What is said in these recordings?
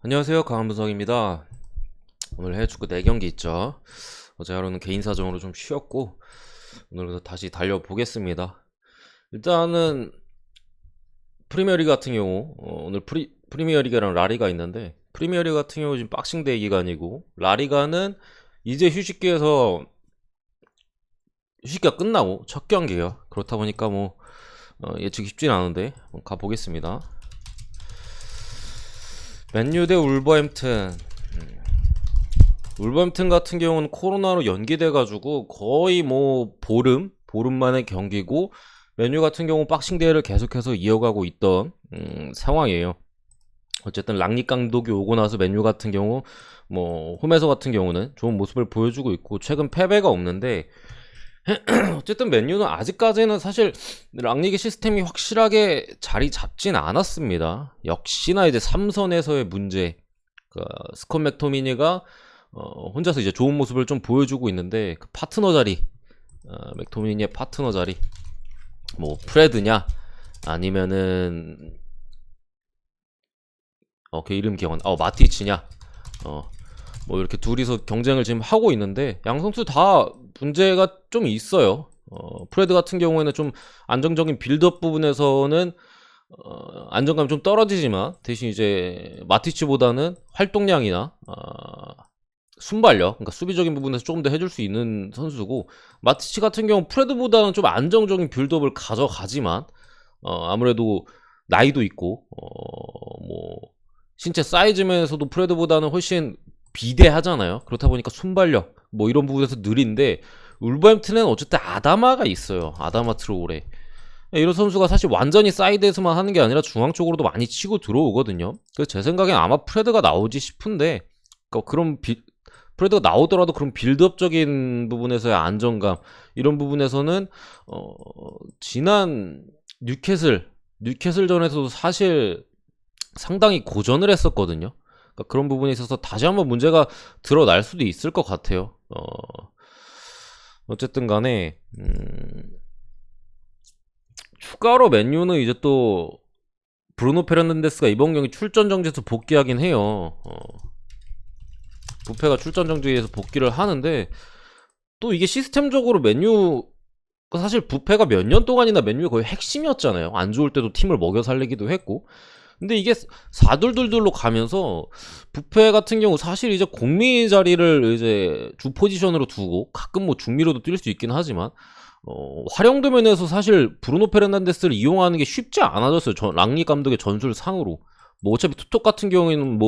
안녕하세요, 강한분석입니다. 오늘 해외축구 4경기 있죠. 어제 하루는 개인 사정으로 좀 쉬었고 오늘부터 다시 달려보겠습니다. 일단은 프리미어리그 같은 경우 오늘 프리미어리그랑 라리가 있는데, 프리미어리그 같은 경우 지금 박싱데이 기간이고 라리가는 이제 휴식기가 끝나고 첫 경기예요. 그렇다 보니까 예측이 쉽진 않은데 가보겠습니다. 맨유 대 울버햄튼. 울버햄튼 같은 경우는 코로나로 연기돼가지고 거의 보름 만의 경기고, 맨유 같은 경우 박싱 대회를 계속해서 이어가고 있던 상황이에요. 어쨌든 랑닉 감독이 오고 나서 맨유 같은 경우 홈에서 같은 경우는 좋은 모습을 보여주고 있고 최근 패배가 없는데, 어쨌든 맨유는 아직까지는 사실 랑닉의 시스템이 확실하게 자리 잡진 않았습니다. 역시나 이제 3선에서의 문제, 스콧 맥토미니가 혼자서 이제 좋은 모습을 좀 보여주고 있는데, 그 파트너 자리, 맥토미니의 파트너 자리, 프레드냐 아니면은 그 이름 기억 안 나. 마티치냐. 이렇게 둘이서 경쟁을 지금 하고 있는데 양 선수 다 문제가 좀 있어요. 프레드 같은 경우에는 좀 안정적인 빌드업 부분에서는 안정감이 좀 떨어지지만, 대신 이제 마티치보다는 활동량이나 순발력, 그러니까 수비적인 부분에서 조금 더 해줄 수 있는 선수고, 마티치 같은 경우 프레드보다는 좀 안정적인 빌드업을 가져가지만 아무래도 나이도 있고 신체 사이즈 면에서도 프레드보다는 훨씬 비대하잖아요. 그렇다 보니까 순발력 이런 부분에서 느린데, 울버햄튼은 어쨌든 아다마가 있어요. 아다마 트로우레. 이런 선수가 사실 완전히 사이드에서만 하는 게 아니라 중앙 쪽으로도 많이 치고 들어오거든요. 그래서 제 생각엔 아마 프레드가 나오지 싶은데, 프레드가 나오더라도 그런 빌드업적인 부분에서의 안정감, 이런 부분에서는 지난 뉴캐슬전에서도 사실 상당히 고전을 했었거든요. 그러니까 그런 부분에 있어서 다시 한번 문제가 드러날 수도 있을 것 같아요. 어쨌든 간에 추가로 맨유는 이제 또 브루노 페르난데스가 이번 경기 출전 정지에서 복귀하긴 해요. 부페가 출전 정지에서 복귀를 하는데, 또 이게 시스템적으로 맨유, 사실 부페가 몇 년 동안이나 맨유의 거의 핵심이었잖아요. 안 좋을 때도 팀을 먹여 살리기도 했고. 근데 이게 4-2-2-2로 가면서 부페 같은 경우 사실 이제 공미 자리를 이제 주 포지션으로 두고 가끔 중미로도 뛸 수 있긴 하지만 활용도 면에서 사실 브루노 페르난데스를 이용하는 게 쉽지 않아졌어요. 랑리 감독의 전술상으로. 어차피 투톱 같은 경우에는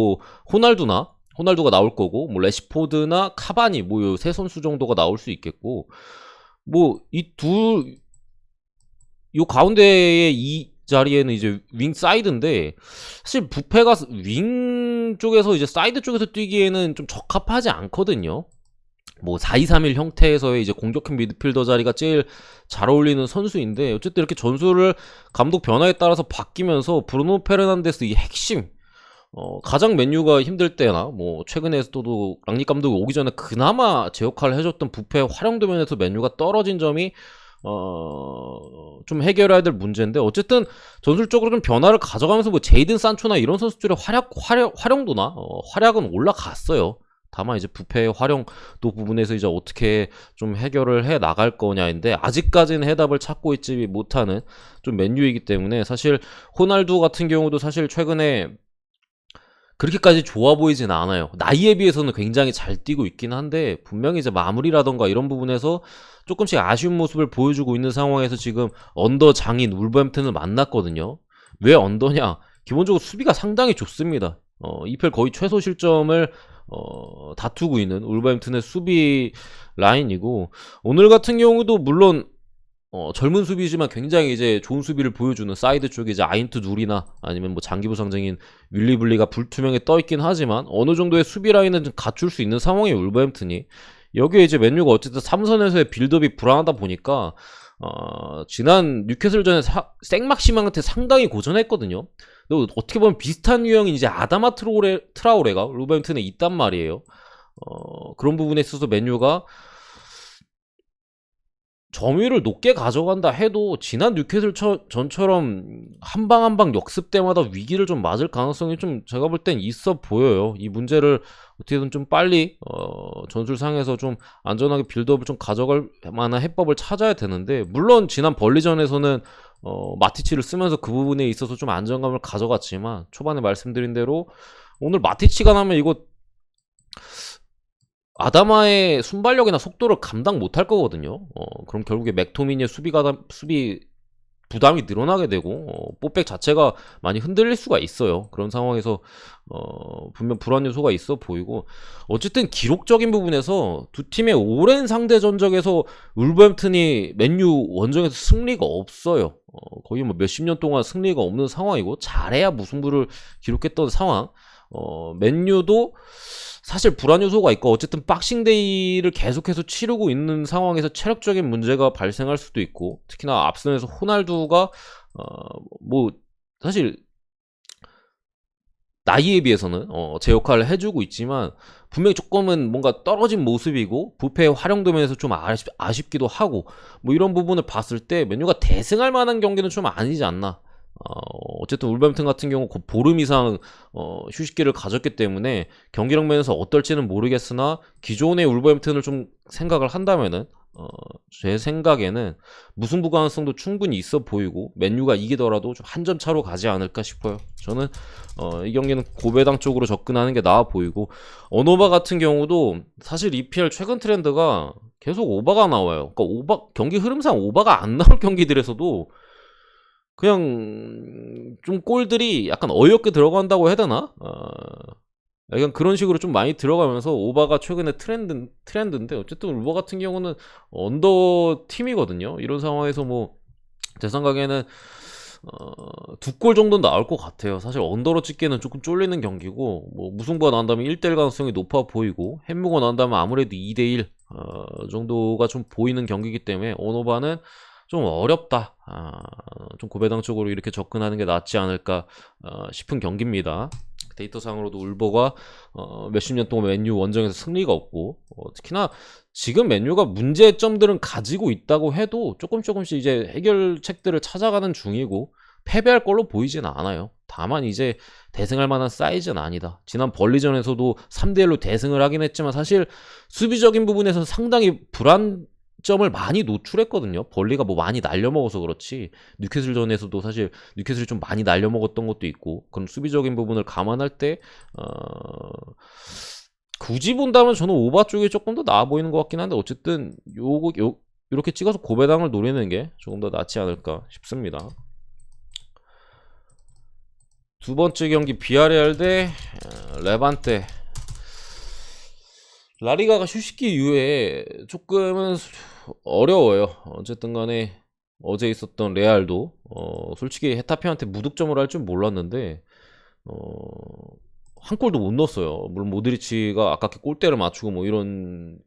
호날두가 나올 거고, 레시포드나 카바니 요 세 선수 정도가 나올 수 있겠고, 요 가운데에 이 자리에는 이제 윙 사이드인데, 사실 부페가 윙 쪽에서 이제 사이드 쪽에서 뛰기에는 좀 적합하지 않거든요. 4-2-3-1 형태에서의 이제 공격형 미드필더 자리가 제일 잘 어울리는 선수인데, 어쨌든 이렇게 전술을 감독 변화에 따라서 바뀌면서 브루노 페르난데스 이 핵심, 가장 맨유가 힘들 때나 최근에서도 랑닉 감독이 오기 전에 그나마 제 역할을 해줬던 부페의 활용도 면에서 맨유가 떨어진 점이 좀 해결해야 될 문제인데, 어쨌든 전술적으로 좀 변화를 가져가면서 제이든 산초나 이런 선수들의 활용도나 활약은 올라갔어요. 다만 이제 부페의 활용도 부분에서 이제 어떻게 좀 해결을 해 나갈 거냐인데, 아직까지는 해답을 찾고 있지 못하는 좀 맨유이기 때문에, 사실 호날두 같은 경우도 사실 최근에 그렇게까지 좋아 보이진 않아요. 나이에 비해서는 굉장히 잘 뛰고 있긴 한데, 분명히 이제 마무리라던가 이런 부분에서 조금씩 아쉬운 모습을 보여주고 있는 상황에서 지금 언더 장인 울버햄튼을 만났거든요. 왜 언더냐? 기본적으로 수비가 상당히 좋습니다. EPL 거의 최소 실점을 다투고 있는 울버햄튼의 수비 라인이고, 오늘 같은 경우도 물론 젊은 수비지만 굉장히 이제 좋은 수비를 보여주는 사이드 쪽에 이제 아인트 누리나 아니면 장기부 상징인 윌리블리가 불투명에 떠있긴 하지만, 어느 정도의 수비 라인은 좀 갖출 수 있는 상황이에요, 울버햄튼이. 여기에 이제 맨유가 어쨌든 3선에서의 빌드업이 불안하다 보니까 지난 뉴캐슬전에 생막시망한테 상당히 고전했거든요. 근데 어떻게 보면 비슷한 유형인 이제 아다마 트라우레가 울버햄튼에 있단 말이에요. 그런 부분에 있어서 맨유가 점유율을 높게 가져간다 해도 지난 뉴캐슬 전처럼 한 방 한 방 역습 때마다 위기를 좀 맞을 가능성이 좀 제가 볼 땐 있어 보여요. 이 문제를 어떻게든 좀 빨리 전술상에서 좀 안전하게 빌드업을 좀 가져갈 만한 해법을 찾아야 되는데, 물론 지난 벌리전에서는 마티치를 쓰면서 그 부분에 있어서 좀 안정감을 가져갔지만, 초반에 말씀드린 대로 오늘 마티치가 나면 이거 아다마의 순발력이나 속도를 감당 못할 거거든요. 그럼 결국에 맥토미니의 수비 부담이 늘어나게 되고 뽀백 자체가 많이 흔들릴 수가 있어요. 그런 상황에서 분명 불안 요소가 있어 보이고, 어쨌든 기록적인 부분에서 두 팀의 오랜 상대 전적에서 울버햄튼이 맨유 원정에서 승리가 없어요. 거의 뭐 몇십 년 동안 승리가 없는 상황이고, 잘해야 무승부를 기록했던 상황. 맨유도 사실 불안 요소가 있고, 어쨌든 박싱데이를 계속해서 치르고 있는 상황에서 체력적인 문제가 발생할 수도 있고, 특히나 앞선에서 호날두가 뭐 사실 나이에 비해서는 제 역할을 해주고 있지만, 분명히 조금은 뭔가 떨어진 모습이고 부패 활용도면에서 좀 아쉽기도 하고, 뭐 이런 부분을 봤을 때 맨유가 대승할 만한 경기는 좀 아니지 않나. 어쨌든 울버햄튼 같은 경우 보름 이상 휴식기를 가졌기 때문에 경기력 면에서 어떨지는 모르겠으나, 기존의 울버햄튼을 좀 생각을 한다면은 제 생각에는 무승부 가능성도 충분히 있어 보이고, 맨유가 이기더라도 좀 한 점 차로 가지 않을까 싶어요. 저는 이 경기는 고배당 쪽으로 접근하는 게 나아 보이고, 언오바 같은 경우도 사실 EPL 최근 트렌드가 계속 오바가 나와요. 그러니까 경기 흐름상 오바가 안 나올 경기들에서도 그냥 좀 골들이 약간 어이없게 들어간다고 해야 되나? 약간 그런 식으로 좀 많이 들어가면서 오바가 최근에 트렌드인데, 어쨌든 울버 같은 경우는 언더 팀이거든요. 이런 상황에서 뭐 제 생각에는 두 골 정도는 나올 것 같아요. 사실 언더로 찍기에는 조금 쫄리는 경기고, 뭐 무승부가 난다면 1대1 가능성이 높아 보이고, 햄무가 난다면 아무래도 2대1 정도가 좀 보이는 경기이기 때문에 언오바는 좀 어렵다. 좀 고배당 쪽으로 이렇게 접근하는 게 낫지 않을까 싶은 경기입니다. 데이터상으로도 울버가 몇십 년 동안 맨유 원정에서 승리가 없고, 특히나 지금 맨유가 문제점들은 가지고 있다고 해도 조금씩 이제 해결책들을 찾아가는 중이고, 패배할 걸로 보이지는 않아요. 다만 이제 대승할 만한 사이즈는 아니다. 지난 벌리전에서도 3대1로 대승을 하긴 했지만, 사실 수비적인 부분에서 상당히 불안점을 많이 노출했거든요. 벌리가 뭐 많이 날려먹어서 그렇지, 뉴캐슬전에서도 사실 뉴캐슬이 좀 많이 날려먹었던 것도 있고, 그럼 수비적인 부분을 감안할 때 굳이 본다면 저는 오바 쪽이 조금 더 나아 보이는 것 같긴 한데, 어쨌든 요렇게 찍어서 고배당을 노리는 게 조금 더 낫지 않을까 싶습니다. 두 번째 경기 비아레알 대 레반테. 라리가가 휴식기 이후에 조금은 어려워요. 어쨌든 간에 어제 있었던 레알도 솔직히 헤타페한테 무득점을 할 줄 몰랐는데 한 골도 못 넣었어요. 물론 모드리치가 아깝게 골대를 맞추고 뭐 이런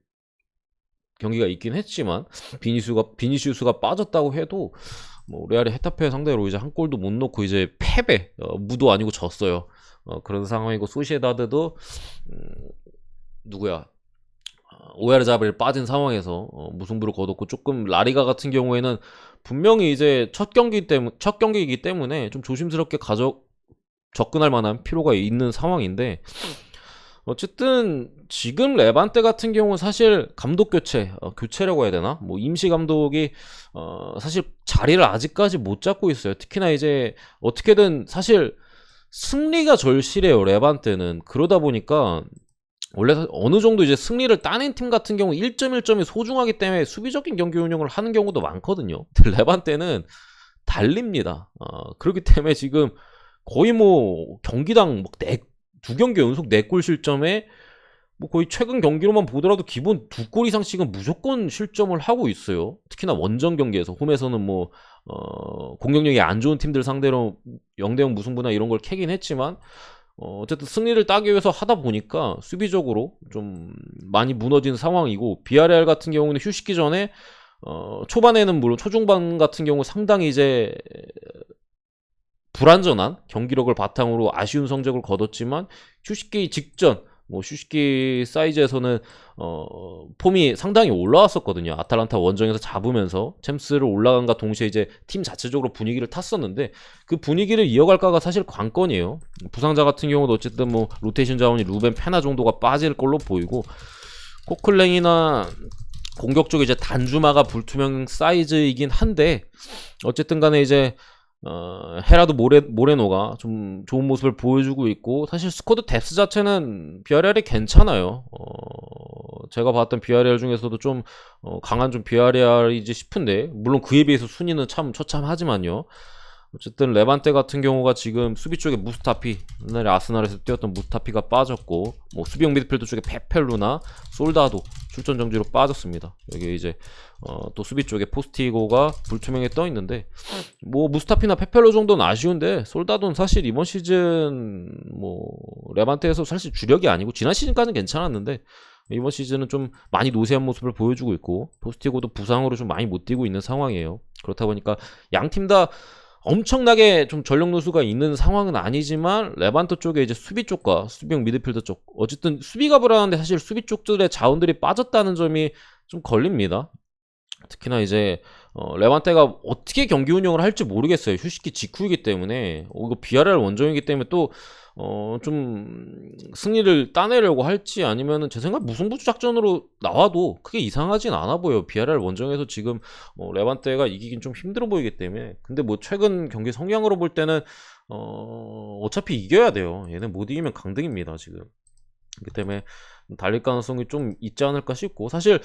경기가 있긴 했지만, 비니시우스가 빠졌다고 해도 뭐 레알이 헤타페 상대로 이제 한 골도 못 넣고 이제 패배, 무도 아니고 졌어요. 그런 상황이고, 소시에다드도 누구야, 오야르자벨 빠진 상황에서 무승부를 거뒀고, 조금 라리가 같은 경우에는 분명히 이제 첫 경기이기 때문에 좀 조심스럽게 접근할 만한 필요가 있는 상황인데, 어쨌든 지금 레반테 같은 경우는 사실 감독 교체라고 해야 되나? 뭐 임시 감독이 사실 자리를 아직까지 못 잡고 있어요. 특히나 이제 어떻게든 사실 승리가 절실해요, 레반테는. 그러다 보니까 원래 어느 정도 이제 승리를 따낸 팀 같은 경우 1점 1점이 소중하기 때문에 수비적인 경기 운영을 하는 경우도 많거든요. 레반테는 달립니다. 그렇기 때문에 지금 거의 뭐 경기당 두 경기 연속 4골 실점에 뭐 거의 최근 경기로만 보더라도 기본 2골 이상씩은 무조건 실점을 하고 있어요. 특히나 원정 경기에서. 홈에서는 뭐 공격력이 안 좋은 팀들 상대로 0대0 무승부나 이런 걸 캐긴 했지만, 어쨌든 승리를 따기 위해서 하다 보니까 수비적으로 좀 많이 무너진 상황이고, 비아레알 같은 경우는 휴식기 전에 초반에는 물론 초중반 같은 경우 상당히 이제 불안전한 경기력을 바탕으로 아쉬운 성적을 거뒀지만, 휴식기 직전 뭐 슈시키 사이즈에서는 폼이 상당히 올라왔었거든요. 아탈란타 원정에서 잡으면서 챔스를 올라간과 동시에 이제 팀 자체적으로 분위기를 탔었는데 그 분위기를 이어갈까가 사실 관건이에요. 부상자 같은 경우도 어쨌든 뭐 로테이션 자원이 루벤 페나 정도가 빠질 걸로 보이고 코클랭이나 공격 쪽에 이제 단주마가 불투명 사이즈이긴 한데 어쨌든 간에 이제 헤라도 모레노가 좀 좋은 모습을 보여주고 있고 사실 스쿼드 뎁스 자체는 비아레알이 괜찮아요. 제가 봤던 비아레알 중에서도 좀 강한 좀 비아레알이지 싶은데 물론 그에 비해서 순위는 참 처참하지만요. 어쨌든 레반테 같은 경우가 지금 수비 쪽에 무스타피, 옛날에 아스날에서 뛰었던 무스타피가 빠졌고 뭐 수비형 미드필더 쪽에 페펠루나 솔다도 출전 정지로 빠졌습니다. 여기 이제 또 수비 쪽에 포스티고가 불투명에 떠 있는데 뭐 무스타피나 페펠루 정도는 아쉬운데 솔다도는 사실 이번 시즌 뭐 레반테에서 사실 주력이 아니고 지난 시즌까지는 괜찮았는데 이번 시즌은 좀 많이 노쇠한 모습을 보여주고 있고 포스티고도 부상으로 좀 많이 못 뛰고 있는 상황이에요. 그렇다 보니까 양 팀 다 엄청나게 좀 전력 누수가 있는 상황은 아니지만 레반토 쪽에 이제 수비 쪽과 수비형 미드필더 쪽 어쨌든 수비가 불안한데 사실 수비 쪽들의 자원들이 빠졌다는 점이 좀 걸립니다. 특히나 이제 레반테가 어떻게 경기 운영을 할지 모르겠어요. 휴식기 직후이기 때문에 이거 비아레알 원정이기 때문에 또 좀 승리를 따내려고 할지 아니면은 제 생각 무승부 작전으로 나와도 크게 이상하진 않아 보여요. 비아레알 원정에서 지금 레반테가 이기긴 좀 힘들어 보이기 때문에 근데 뭐 최근 경기 성향으로 볼 때는 어차피 이겨야 돼요. 얘는 못 이기면 강등입니다 지금. 그렇기 때문에 달릴 가능성이 좀 있지 않을까 싶고 사실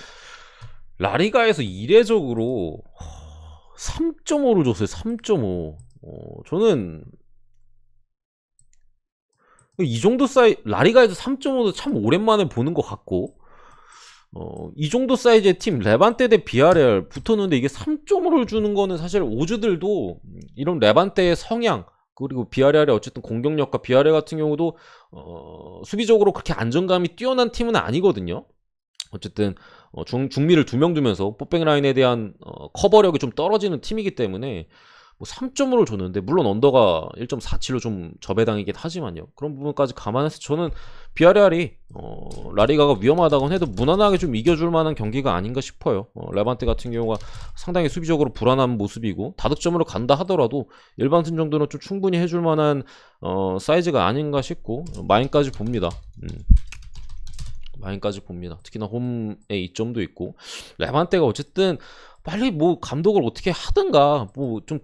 라리가에서 이례적으로 3.5를 줬어요. 3.5. 저는 이 정도 라리가에서 3.5도 참 오랜만에 보는 것 같고 이 정도 사이즈의 팀 레반테 대 비아레알 붙었는데 이게 3.5를 주는 거는 사실 오즈들도 이런 레반테의 성향 그리고 비아레알의 어쨌든 공격력과 비아레알 같은 경우도 수비적으로 그렇게 안정감이 뛰어난 팀은 아니거든요. 어쨌든 중미를 2명 두면서 뽀백 라인에 대한 커버력이 좀 떨어지는 팀이기 때문에 뭐 3.5를 줬는데 물론 언더가 1.47로 좀 저배당이긴 하지만요. 그런 부분까지 감안해서 저는 비아레알이 라리가가 위험하다고 해도 무난하게 좀 이겨줄 만한 경기가 아닌가 싶어요. 레반테 같은 경우가 상당히 수비적으로 불안한 모습이고 다득점으로 간다 하더라도 일반승 정도는 좀 충분히 해줄 만한 사이즈가 아닌가 싶고 마인까지 봅니다. 마인까지 봅니다. 특히나 홈에 이점도 있고 레반테가 어쨌든 빨리 뭐 감독을 어떻게 하든가 뭐 좀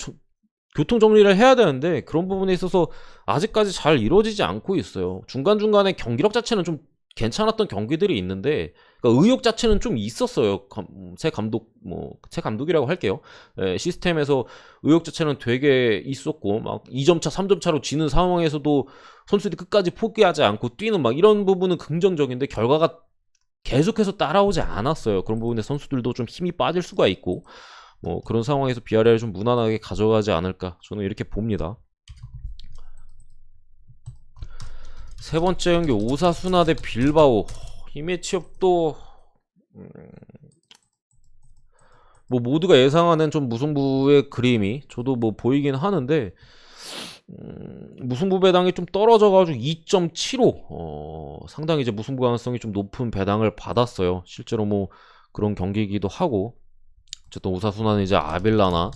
교통 정리를 해야 되는데 그런 부분에 있어서 아직까지 잘 이루어지지 않고 있어요. 중간중간에 경기력 자체는 좀 괜찮았던 경기들이 있는데 그러니까 의욕 자체는 좀 있었어요. 새 감독이라고 할게요. 시스템에서 의욕 자체는 되게 있었고 막 2점 차, 3점 차로 지는 상황에서도 선수들이 끝까지 포기하지 않고 뛰는 막 이런 부분은 긍정적인데 결과가 계속해서 따라오지 않았어요. 그런 부분에 선수들도 좀 힘이 빠질 수가 있고 뭐 그런 상황에서 비아레알을 좀 무난하게 가져가지 않을까 저는 이렇게 봅니다. 세 번째 경기 오사수나 대 빌바오 이 매치업도 뭐 모두가 예상하는 좀 무승부의 그림이 저도 뭐 보이긴 하는데 무승부 배당이 좀 떨어져가지고 2.75 상당히 이제 무승부 가능성이 좀 높은 배당을 받았어요. 실제로 뭐 그런 경기이기도 하고 어쨌든 오사수나는 이제 아빌라나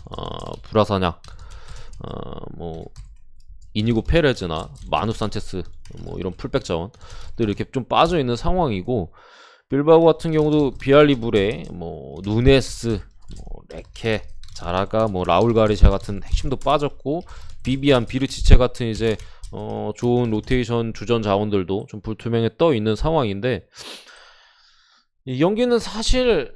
브라사냐 뭐 이니고 페레즈나 마누 산체스 뭐 이런 풀백 자원들 이렇게 좀 빠져 있는 상황이고 빌바오 같은 경우도 비알리브레 뭐 누네스 뭐 레케 자라가 뭐 라울 가리샤 같은 핵심도 빠졌고 비비안 비르치체 같은 이제 좋은 로테이션 주전 자원들도 좀 불투명에 떠 있는 상황인데 이 경기는 사실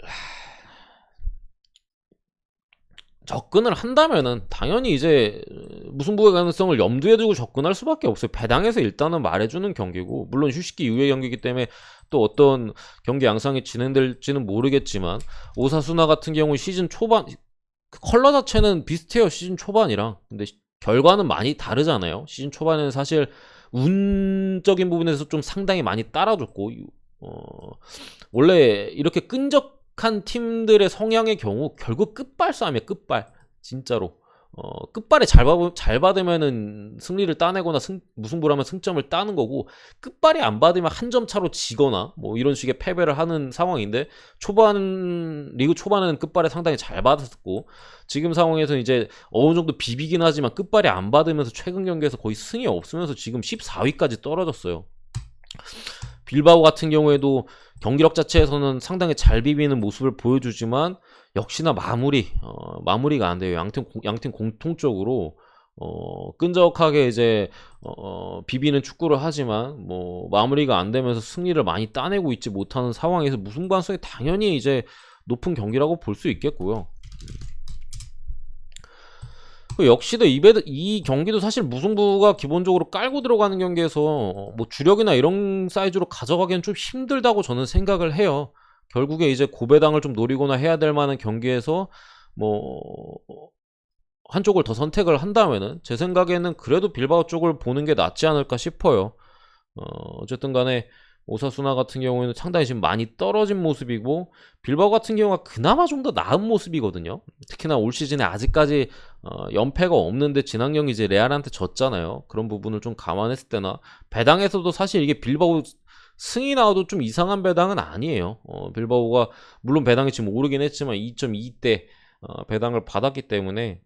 접근을 한다면은 당연히 이제 무승부의 가능성을 염두에 두고 접근할 수밖에 없어요. 배당에서 일단은 말해주는 경기고 물론 휴식기 이후의 경기이기 때문에 또 어떤 경기 양상이 진행될지는 모르겠지만 오사수나 같은 경우 시즌 초반 컬러 자체는 비슷해요. 시즌 초반이랑 근데 결과는 많이 다르잖아요. 시즌 초반에는 사실 운적인 부분에서 좀 상당히 많이 따라줬고 원래 이렇게 끈적한 팀들의 성향의 경우 결국 끝발 싸움이에요. 끝발 진짜로 끝발에 잘 받으면은 승리를 따내거나 무승부를 하면 승점을 따는 거고, 끝발이 안 받으면 한 점 차로 지거나 뭐 이런 식의 패배를 하는 상황인데, 리그 초반에는 끝발에 상당히 잘 받았고, 지금 상황에서 이제 어느 정도 비비긴 하지만 끝발이 안 받으면서 최근 경기에서 거의 승이 없으면서 지금 14위까지 떨어졌어요. 빌바오 같은 경우에도 경기력 자체에서는 상당히 잘 비비는 모습을 보여주지만 역시나 마무리가 안 돼요. 양팀 공통적으로 끈적하게 이제 비비는 축구를 하지만 뭐 마무리가 안 되면서 승리를 많이 따내고 있지 못하는 상황에서 무승부 가능성이 당연히 이제 높은 경기라고 볼 수 있겠고요. 역시도 이 경기도 사실 무승부가 기본적으로 깔고 들어가는 경기에서 뭐 주력이나 이런 사이즈로 가져가기엔 좀 힘들다고 저는 생각을 해요. 결국에 이제 고배당을 좀 노리거나 해야 될 만한 경기에서 뭐 한쪽을 더 선택을 한다면은 제 생각에는 그래도 빌바오 쪽을 보는 게 낫지 않을까 싶어요. 어쨌든 간에 오사수나 같은 경우에는 상당히 지금 많이 떨어진 모습이고, 빌바오 같은 경우가 그나마 좀 더 나은 모습이거든요. 특히나 올 시즌에 아직까지 연패가 없는데 지난 경기 이제 레알한테 졌잖아요. 그런 부분을 좀 감안했을 때나 배당에서도 사실 이게 빌바오 승이 나와도 좀 이상한 배당은 아니에요. 빌바오가 물론 배당이 지금 오르긴 했지만 2.2대 배당을 받았기 때문에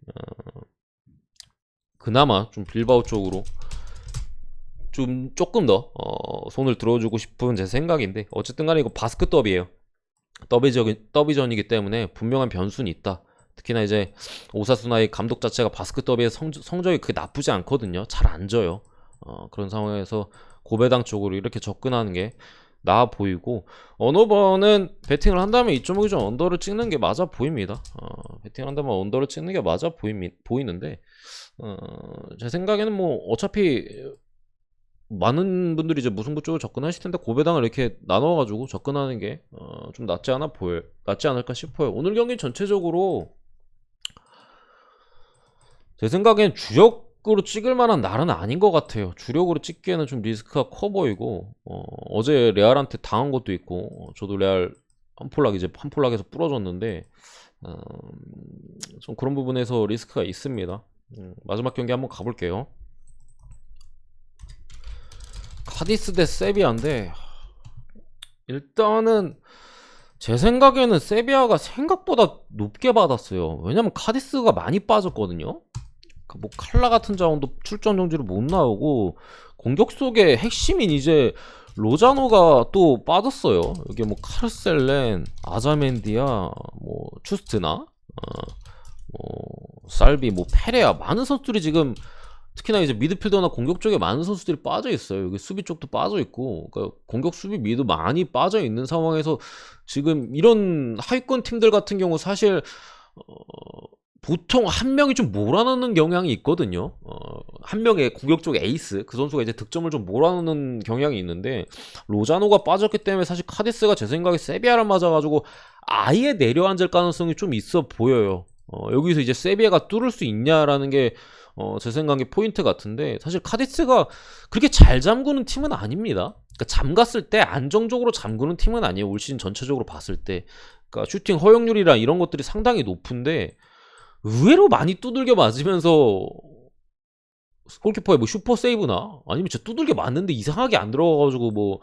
그나마 좀 빌바오 쪽으로 조금 더 손을 들어주고 싶은 제 생각인데, 어쨌든 간에 이거 바스크 더비예요. 더비전이기 때문에 분명한 변수는 있다. 특히나 이제 오사수나의 감독 자체가 바스크 더비의 성적이 그게 나쁘지 않거든요. 잘 안 져요. 그런 상황에서 고배당 쪽으로 이렇게 접근하는 게 나아 보이고, 어느 번은 베팅을 한다면 2.5기 언더를 찍는 게 맞아 보입니다. 베팅을 한다면 언더를 찍는 게 맞아 보이는데, 제 생각에는 뭐 어차피 많은 분들이 이제 무승부 쪽으로 접근하실 텐데 고배당을 이렇게 나눠가지고 접근하는 게 좀 낫지 않을까 싶어요. 오늘 경기 전체적으로 제 생각엔 주력으로 찍을 만한 날은 아닌 것 같아요. 주력으로 찍기에는 좀 리스크가 커 보이고, 어제 레알한테 당한 것도 있고, 저도 레알 한 폴락에서 부러졌는데, 좀 그런 부분에서 리스크가 있습니다. 마지막 경기 한번 가볼게요. 카디스 대 세비야인데, 일단은 제 생각에는 세비야가 생각보다 높게 받았어요. 왜냐면 카디스가 많이 빠졌거든요. 뭐 칼라 같은 자원도 출전 정지로 못 나오고, 공격 속의 핵심인 이제 로자노가 또 빠졌어요. 여기 뭐 카르셀렌, 아자멘디아, 뭐 추스트나, 살비, 뭐 페레아, 많은 선수들이 지금 특히나 이제 미드필더나 공격 쪽에 많은 선수들이 빠져 있어요. 여기 수비 쪽도 빠져 있고, 그러니까 공격 수비 미드 많이 빠져 있는 상황에서 지금 이런 하위권 팀들 같은 경우 사실 보통 한 명이 좀 몰아넣는 경향이 있거든요. 한 명의 공격 쪽 에이스, 그 선수가 이제 득점을 좀 몰아넣는 경향이 있는데, 로자노가 빠졌기 때문에 사실 카디스가 제 생각에 세비야를 맞아가지고 아예 내려앉을 가능성이 좀 있어 보여요. 여기서 이제 세비야가 뚫을 수 있냐라는 게 제 생각에 포인트 같은데, 사실 카디스가 그렇게 잘 잠그는 팀은 아닙니다. 그러니까 잠갔을 때 안정적으로 잠그는 팀은 아니에요. 올 시즌 전체적으로 봤을 때. 그러니까 슈팅 허용률이랑 이런 것들이 상당히 높은데, 의외로 많이 두들겨 맞으면서 골키퍼의 뭐 슈퍼 세이브나 아니면 진짜 두들겨 맞는데 이상하게 안 들어가가지고 뭐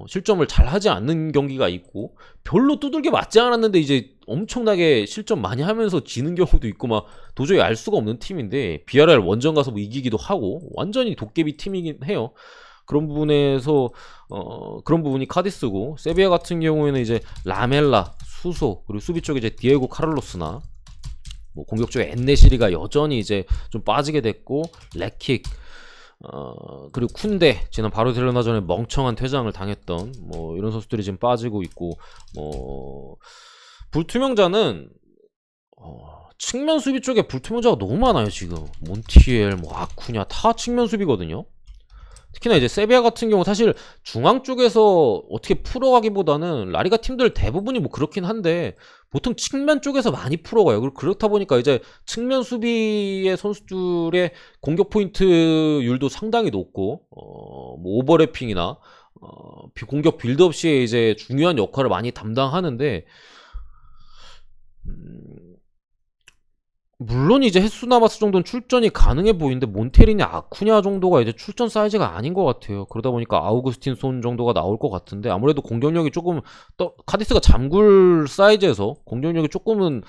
실점을 잘 하지 않는 경기가 있고, 별로 두들겨 맞지 않았는데 이제 엄청나게 실점 많이 하면서 지는 경우도 있고, 막 도저히 알 수가 없는 팀인데, 비아레알 원정 가서 뭐 이기기도 하고 완전히 도깨비 팀이긴 해요. 그런 부분에서 그런 부분이 카디스고, 세비야 같은 경우에는 이제 라멜라, 수소, 그리고 수비 쪽에 이제 디에고 카를로스나 뭐 공격 쪽에 엔네시리가 여전히 이제 좀 빠지게 됐고, 레킥, 그리고 쿤데, 지난 바르셀로나전에 멍청한 퇴장을 당했던 뭐 이런 선수들이 지금 빠지고 있고, 뭐 불투명자는 측면 수비 쪽에 불투명자가 너무 많아요. 지금 몬티엘, 뭐 아쿠냐 다 측면 수비거든요. 특히나 이제 세비야 같은 경우 사실 중앙 쪽에서 어떻게 풀어가기보다는 라리가 팀들 대부분이 뭐 그렇긴 한데 보통 측면 쪽에서 많이 풀어가요. 그렇다 보니까 이제 측면 수비의 선수들의 공격 포인트율도 상당히 높고, 뭐 오버래핑이나 공격 빌드업 시에 이제 중요한 역할을 많이 담당하는데, 물론 이제 햇수 나바스 정도는 출전이 가능해 보이는데 몬테리니 아쿠냐 정도가 이제 출전 사이즈가 아닌 것 같아요. 그러다 보니까 아우구스틴손 정도가 나올 것 같은데 아무래도 공격력이 조금 카디스가 잠글 사이즈에서 공격력이 조금은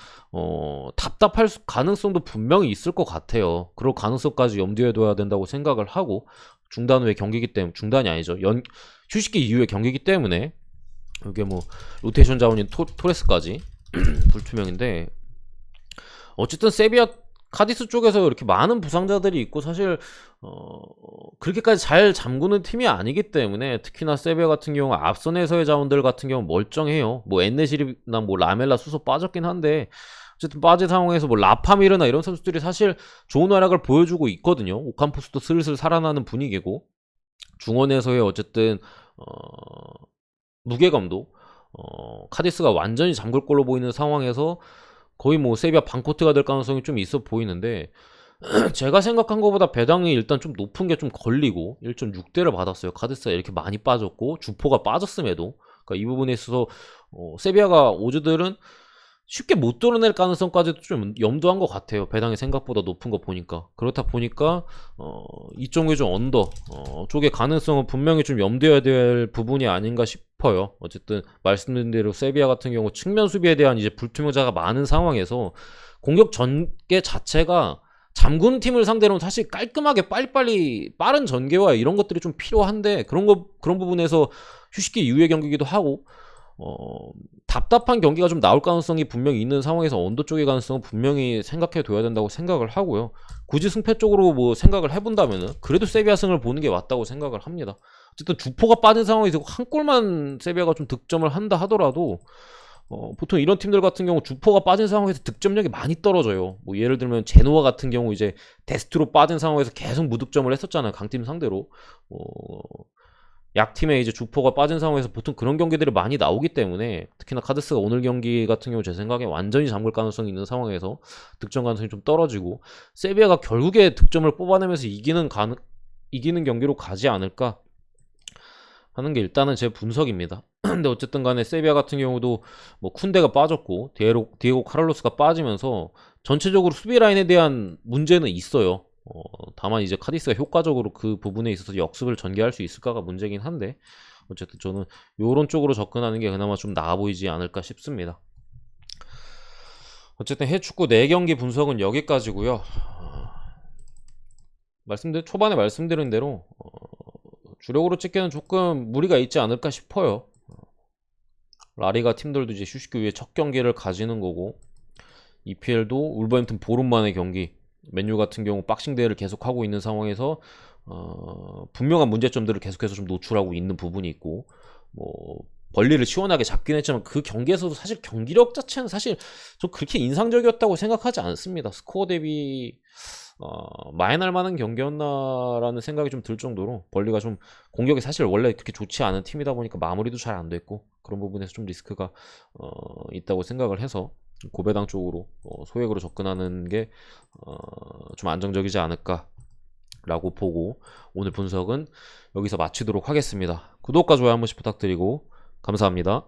답답할 가능성도 분명히 있을 것 같아요. 그럴 가능성까지 염두에 둬야 된다고 생각을 하고 중단 후의 경기이기 때문에 중단이 아니죠. 휴식기 이후의 경기이기 때문에 이게 뭐 로테이션 자원인 토레스까지 불투명인데 어쨌든 세비야 카디스 쪽에서 이렇게 많은 부상자들이 있고 사실 그렇게까지 잘 잠그는 팀이 아니기 때문에 특히나 세비야 같은 경우 앞선에서의 자원들 같은 경우 멀쩡해요. 뭐 엔네시리나 뭐 라멜라 수소 빠졌긴 한데 어쨌든 빠진 상황에서 뭐 라파미르나 이런 선수들이 사실 좋은 활약을 보여주고 있거든요. 오캄포스도 슬슬 살아나는 분위기고 중원에서의 어쨌든 무게감도 카디스가 완전히 잠글 걸로 보이는 상황에서 거의 뭐 세비야 반코트가 될 가능성이 좀 있어 보이는데 제가 생각한 것보다 배당이 일단 좀 높은 게 좀 걸리고 1.6대를 받았어요. 카디스가 이렇게 많이 빠졌고 주포가 빠졌음에도 그러니까 이 부분에 있어서 세비야가 오즈들은 쉽게 못 뚫어낼 가능성까지도 좀 염두한 것 같아요. 배당이 생각보다 높은 거 보니까. 그렇다 보니까 2.5좀 언더 쪽의 가능성은 분명히 좀 염두해야 될 부분이 아닌가 싶어요. 어쨌든 말씀드린 대로 세비야 같은 경우 측면 수비에 대한 이제 불투명자가 많은 상황에서 공격 전개 자체가 잠그는 팀을 상대로는 사실 깔끔하게 빨리빨리 빠른 전개와 이런 것들이 좀 필요한데 그런 부분에서 휴식기 이후의 경기이기도 하고 답답한 경기가 좀 나올 가능성이 분명히 있는 상황에서 언더 쪽의 가능성은 분명히 생각해 둬야 된다고 생각을 하고요. 굳이 승패 쪽으로 뭐 생각을 해본다면은 그래도 세비야 승을 보는 게 맞다고 생각을 합니다. 어쨌든 주포가 빠진 상황에서 한 골만 세비야가 좀 득점을 한다 하더라도 보통 이런 팀들 같은 경우 주포가 빠진 상황에서 득점력이 많이 떨어져요. 뭐 예를 들면 제노아 같은 경우 이제 데스트로 빠진 상황에서 계속 무득점을 했었잖아요. 강팀 상대로. 약팀에 이제 주포가 빠진 상황에서 보통 그런 경기들이 많이 나오기 때문에 특히나 카디스가 오늘 경기 같은 경우 제 생각에 완전히 잠글 가능성이 있는 상황에서 득점 가능성이 좀 떨어지고 세비야가 결국에 득점을 뽑아내면서 이기는 경기로 가지 않을까 하는 게 일단은 제 분석입니다. 근데 어쨌든 간에 세비야 같은 경우도 뭐 쿤데가 빠졌고 디에고 카를로스가 빠지면서 전체적으로 수비 라인에 대한 문제는 있어요. 다만 이제 카디스가 효과적으로 그 부분에 있어서 역습을 전개할 수 있을까가 문제긴 한데 어쨌든 저는 요런 쪽으로 접근하는 게 그나마 좀 나아 보이지 않을까 싶습니다. 어쨌든 해축구 4경기 분석은 여기까지고요. 초반에 말씀드린 대로 주력으로 찍기는 조금 무리가 있지 않을까 싶어요. 라리가 팀들도 이제 휴식기 후에 첫 경기를 가지는 거고 EPL도 울버햄튼 보름만의 경기 맨유 같은 경우 박싱 대회를 계속하고 있는 상황에서 분명한 문제점들을 계속해서 좀 노출하고 있는 부분이 있고 뭐 벌리를 시원하게 잡긴 했지만 그 경기에서도 사실 경기력 자체는 사실 좀 그렇게 인상적이었다고 생각하지 않습니다. 스코어 대비 마이날 만한 경기였나라는 생각이 좀 들 정도로 벌리가 좀 공격이 사실 원래 그렇게 좋지 않은 팀이다 보니까 마무리도 잘 안 됐고 그런 부분에서 좀 리스크가 있다고 생각을 해서 고배당 쪽으로 소액으로 접근하는 게 좀 안정적이지 않을까 라고 보고 오늘 분석은 여기서 마치도록 하겠습니다. 구독과 좋아요 한 번씩 부탁드리고 감사합니다.